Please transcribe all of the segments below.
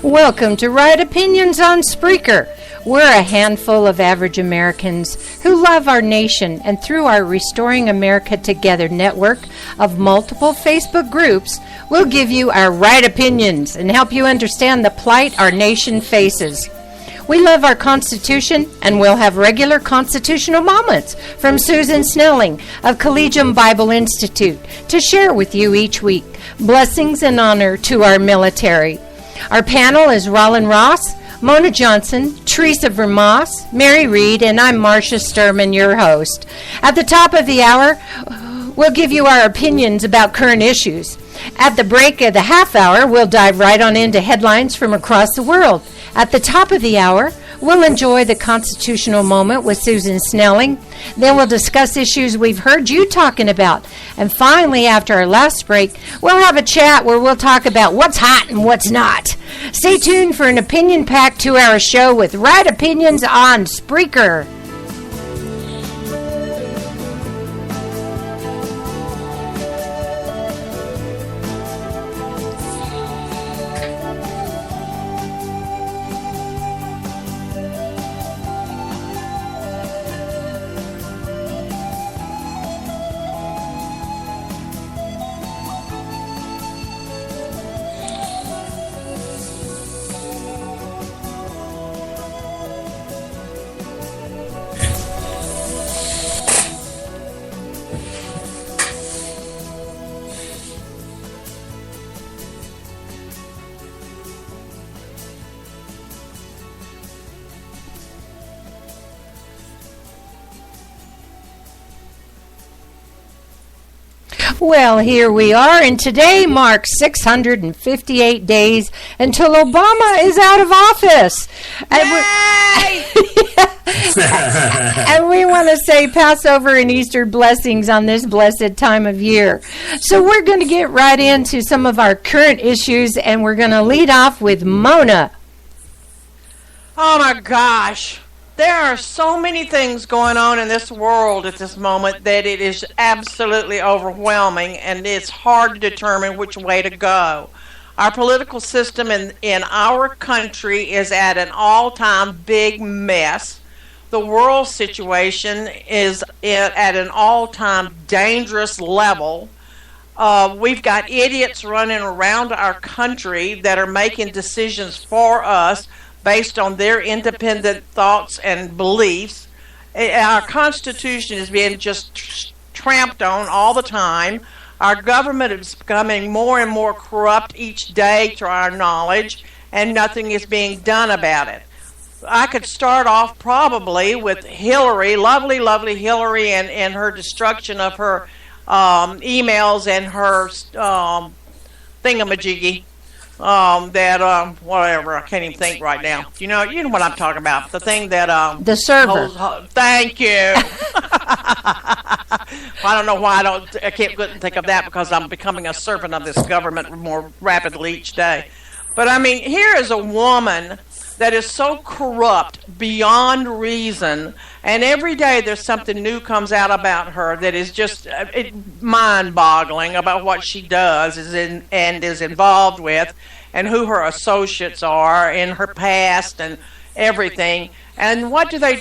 Welcome to Right Opinions on Spreaker. We're a handful of average Americans who love our nation, and through our Restoring America Together network of multiple Facebook groups, we'll give you our right opinions and help you understand the plight our nation faces. We love our Constitution, and we'll have regular constitutional moments from Susan Snelling of Collegium Bible Institute to share with you each week. Blessings and honor to our military. Our panel is Roland Ross, Mona Johnson, Teresa Vermas, Mary Reed, and I'm Marcia Sturman, your host. At the top of the hour, we'll give you our opinions about current issues. At the break of the half hour, we'll dive right on into headlines from across the world. At the top of the hour, we'll enjoy the constitutional moment with Susan Snelling. Then we'll discuss issues we've heard you talking about. And finally, after our last break, we'll have a chat where we'll talk about what's hot and what's not. Stay tuned for an opinion-packed 2-hour show with Right Opinions on Spreaker. Well, here we are, and today marks 658 days until Obama is out of office. And we want to say Passover and Easter blessings on this blessed time of year. So we're going to get right into some of our current issues, and we're going to lead off with Mona. Oh, my gosh. There are so many things going on in this world at this moment that it is absolutely overwhelming, and it's hard to determine which way to go. Our political system in our country is at an all-time big mess. The world situation is at an all-time dangerous level. We've got idiots running around our country that are making decisions for us based on their independent thoughts and beliefs. Our Constitution is being just tramped on all the time. Our government is becoming more and more corrupt each day, to our knowledge, and nothing is being done about it. I could start off probably with Hillary, lovely Hillary, and her destruction of her emails and her thingamajiggy. Whatever, I can't even think right now. You know what I'm talking about. The thing that, the server. Thank you. I don't know why I can't think of that, because I'm becoming a servant of this government more rapidly each day. But I mean, here is a woman that is so corrupt beyond reason, and every day there's something new comes out about her that is just mind-boggling about what she does and is involved with, and who her associates are in her past and everything. And what do? They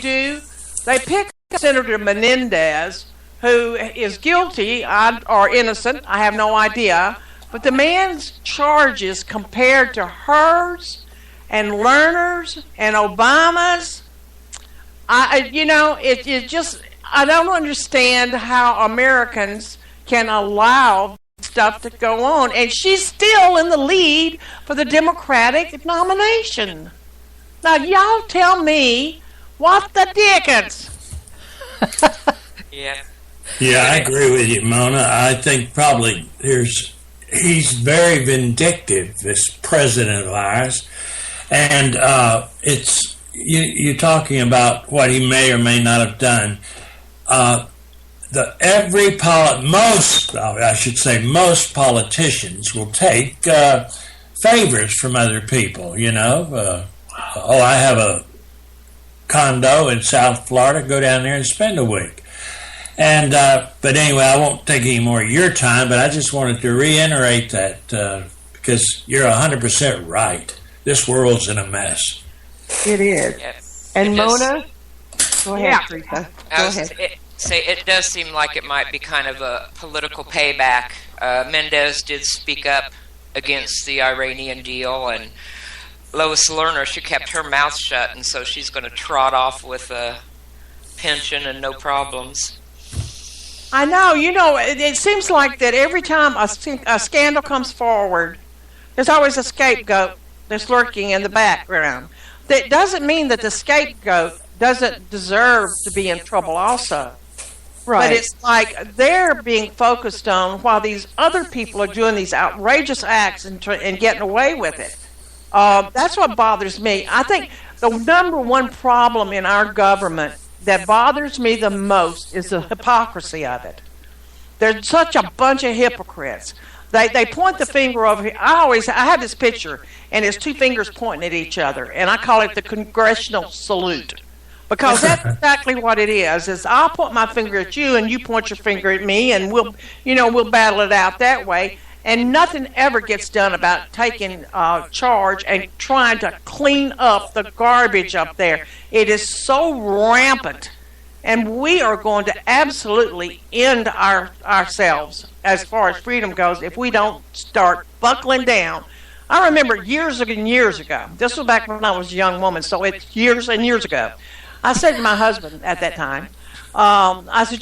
pick Senator Menendez, who is guilty or innocent, I have no idea, but the man's charges compared to hers and Lerner's and Obama's, I don't understand how Americans can allow stuff to go on. And she's still in the lead for the Democratic nomination. Now, y'all tell me, what the dickens? Yeah, I agree with you, Mona. I think probably he's very vindictive, this president of ours. And you're talking about what he may or may not have done. Most politicians will take favors from other people. I have a condo in South Florida. Go down there and spend a week. And but anyway, I won't take any more of your time. But I just wanted to reiterate that because you're 100% right. this world's in a mess. It is. Yes. And It does- Mona, go ahead, Teresa. I Go was ahead. it does seem like it might be kind of a political payback. Mendez did speak up against the Iranian deal, and Lois Lerner, she kept her mouth shut, and so she's going to trot off with a pension and no problems. I know. It seems like that every time a scandal comes forward, there's always a scapegoat that's lurking in the background. That doesn't mean that the scapegoat doesn't deserve to be in trouble also. Right. But it's like they're being focused on while these other people are doing these outrageous acts and getting away with it. That's what bothers me. I think the number one problem in our government that bothers me the most is the hypocrisy of it. They're such a bunch of hypocrites. They point the finger over here. I have this picture, and it's two fingers pointing at each other, and I call it the congressional salute. Because that's exactly what it is I'll point my finger at you, and you point your finger at me, and we'll battle it out that way. And nothing ever gets done about taking charge and trying to clean up the garbage up there. It is so rampant. And we are going to absolutely end ourselves as far as freedom goes if we don't start buckling down. I remember years and years ago, this was back when I was a young woman, so it's years and years ago, I said to my husband at that time, I said,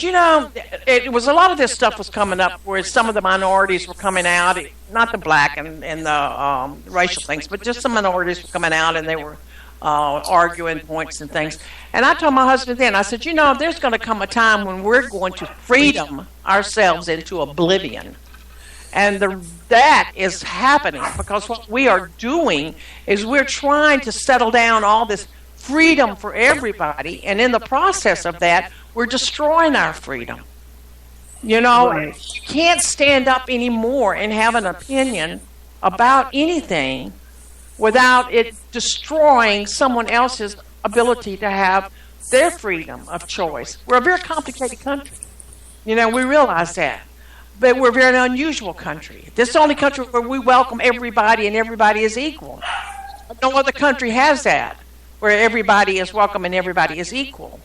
it was a lot of this stuff was coming up where some of the minorities were coming out, not the black and the racial things, but just some minorities were coming out and they were arguing points and things. And I told my husband then, I said, there's going to come a time when we're going to freedom ourselves into oblivion. And that is happening because what we are doing is we're trying to settle down all this freedom for everybody, and in the process of that, we're destroying our freedom. Right. You can't stand up anymore and have an opinion about anything without it destroying someone else's ability to have their freedom of choice. We're a very complicated country. We realize that. But we're a very unusual country. This is the only country where we welcome everybody and everybody is equal. No other country has that, where everybody is welcome and everybody is equal.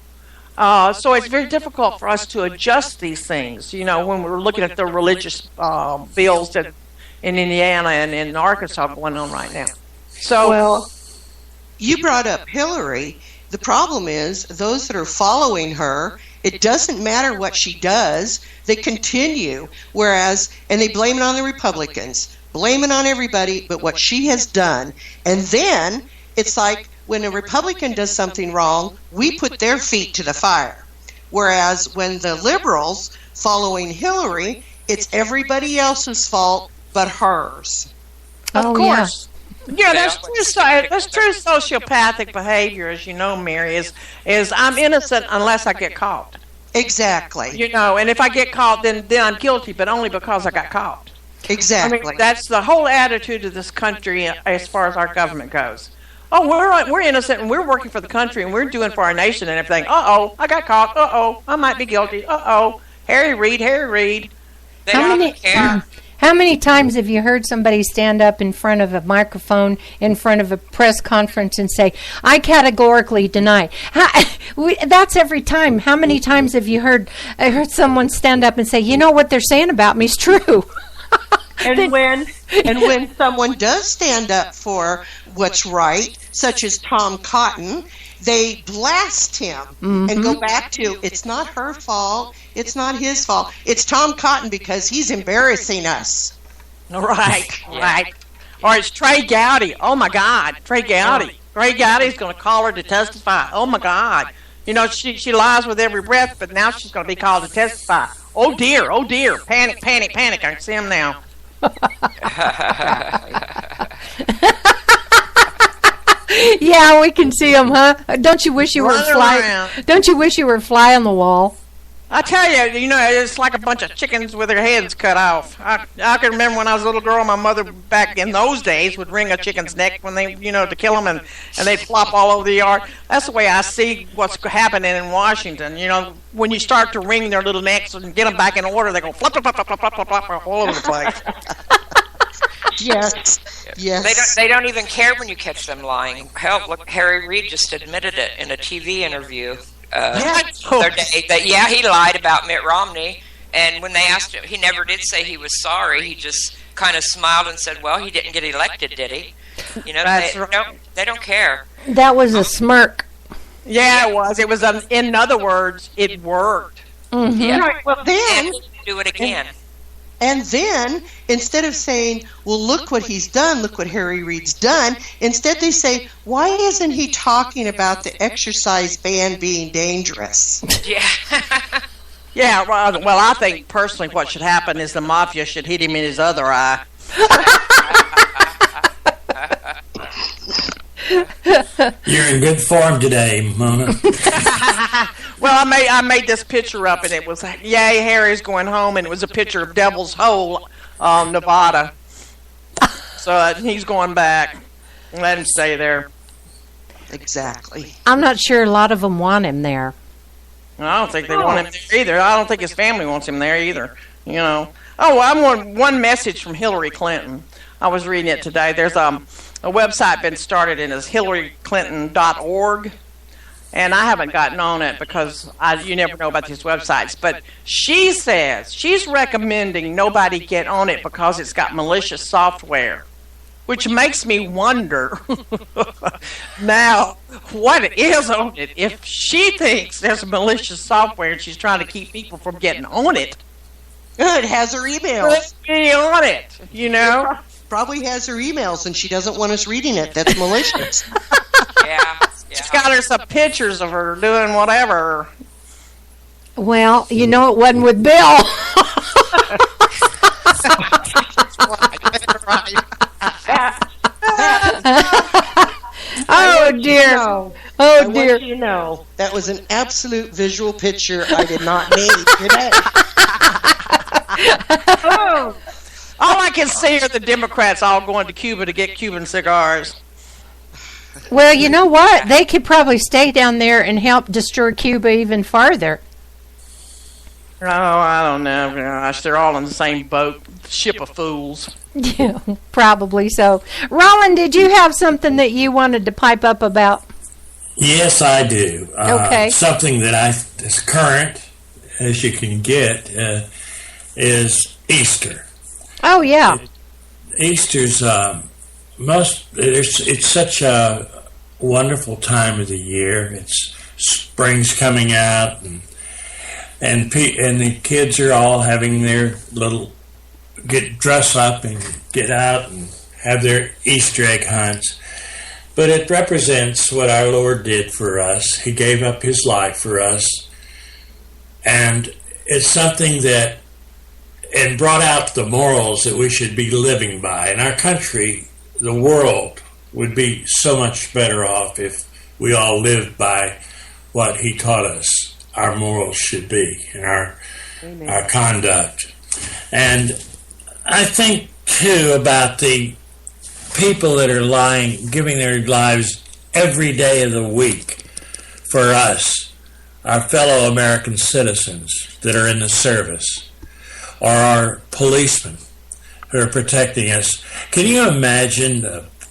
So it's very difficult for us to adjust these things, when we're looking at the religious bills that in Indiana and in Arkansas going on right now. So, well, you brought up Hillary. The problem is those that are following her, it doesn't matter what she does, they continue. And they blame it on the Republicans, blame it on everybody but what she has done. And then it's like when a Republican does something wrong, we put their feet to the fire. Whereas when the liberals following Hillary, it's everybody else's fault but hers. Of course. Yeah, that's true sociopathic behavior, as you know, Mary, is I'm innocent unless I get caught. Exactly. And if I get caught, then I'm guilty, but only because I got caught. Exactly. I mean, that's the whole attitude of this country as far as our government goes. Oh, we're innocent, and we're working for the country, and we're doing for our nation and everything. Uh-oh, I got caught. Uh-oh, I might be guilty. Uh-oh, Harry Reid. They don't care. How many times have you heard somebody stand up in front of a microphone, in front of a press conference and say, I categorically deny? That's every time. How many times have you heard someone stand up and say, what they're saying about me is true? And when someone does stand up for what's right, such as Tom Cotton, they blast him and go back to, it's not her fault, it's not his fault, it's Tom Cotton because he's embarrassing us. Right. Or it's Trey Gowdy. Oh, my God, Trey Gowdy. Trey Gowdy's going to call her to testify. Oh, my God. She lies with every breath, but now she's going to be called to testify. Oh, dear. Panic. I can see him now. Yeah, we can see them, huh? Don't you wish you were fly? Don't you wish you were a fly on the wall? I tell you, it's like a bunch of chickens with their heads cut off. I can remember when I was a little girl, my mother back in those days would wring a chicken's neck when they, to kill them, and they'd flop all over the yard. That's the way I see what's happening in Washington. When you start to wring their little necks and get them back in order, they go flop all over the place. Yes. Yes. They don't even care when you catch them lying. Hell, look, Harry Reid just admitted it in a TV interview the other day that he lied about Mitt Romney. And when they asked him, he never did say he was sorry. He just kind of smiled and said, "Well, he didn't get elected, did he?" You know, they don't care. That was a smirk. Yeah, it was. It was. In other words, it worked. Mm-hmm. Yeah. Right. Well, then And do it again. And then, instead of saying, well, look what he's done, look what Harry Reid's done, instead they say, why isn't he talking about the exercise ban being dangerous? Yeah. Yeah, well, I think personally what should happen is the mafia should hit him in his other eye. You're in good form today, Mona. Well, I made this picture up, and it was, yay, Harry's going home, and it was a picture of Devil's Hole, Nevada. So he's going back. Let him stay there. Exactly. I'm not sure a lot of them want him there. I don't think they want him there either. I don't think his family wants him there either. You know. Oh, I want one message from Hillary Clinton. I was reading it today. There's a website been started, and it's hillaryclinton.org. And I haven't gotten on it because you never know about these websites. But she says she's recommending nobody get on it because it's got malicious software, which makes me wonder now what is on it. If she thinks there's malicious software and she's trying to keep people from getting on it, It has her emails. be on it, you know? Probably has her emails, and she doesn't want us reading it. That's malicious. Yeah. She's got her some pictures of her doing whatever. Well, you know it wasn't with Bill. Oh dear. No. Oh I dear. want you to know. That was an absolute visual picture I did not need today. Oh, All I can see are the Democrats all going to Cuba to get Cuban cigars. Well, you know what? They could probably stay down there and help destroy Cuba even farther. Oh, I don't know. Gosh, they're all in the same boat. Ship of fools. Yeah, probably so. Roland, did you have something that you wanted to pipe up about? Yes, I do. Okay. Something that is current as you can get is Easter. Oh, yeah. Easter's it's such a wonderful time of the year. It's spring's coming out, and the kids are all having their little dress up and get out and have their Easter egg hunts. But it represents what our Lord did for us. He gave up His life for us, and it's something that and brought out the morals that we should be living by. In our country, the world would be so much better off if we all lived by what He taught us our morals should be and our conduct. And I think, too, about the people that are giving their lives every day of the week for us, our fellow American citizens that are in the service, or our policemen who are protecting us. Can you imagine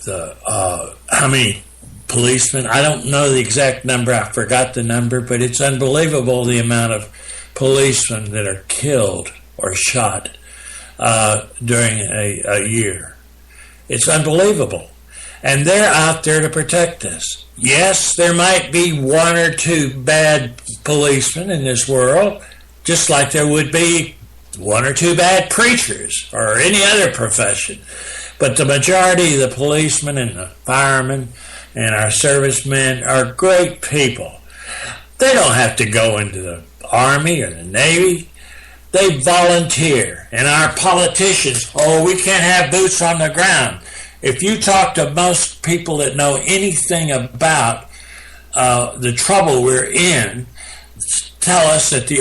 how many policemen? I don't know the exact number. I forgot the number, but it's unbelievable the amount of policemen that are killed or shot during a year. It's unbelievable. And they're out there to protect us. Yes, there might be one or two bad policemen in this world, just like there would be one or two bad preachers or any other profession. But the majority of the policemen and the firemen and our servicemen are great people. They don't have to go into the Army or the Navy. They volunteer. And our politicians, we can't have boots on the ground. If you talk to most people that know anything about the trouble we're in, tell us that the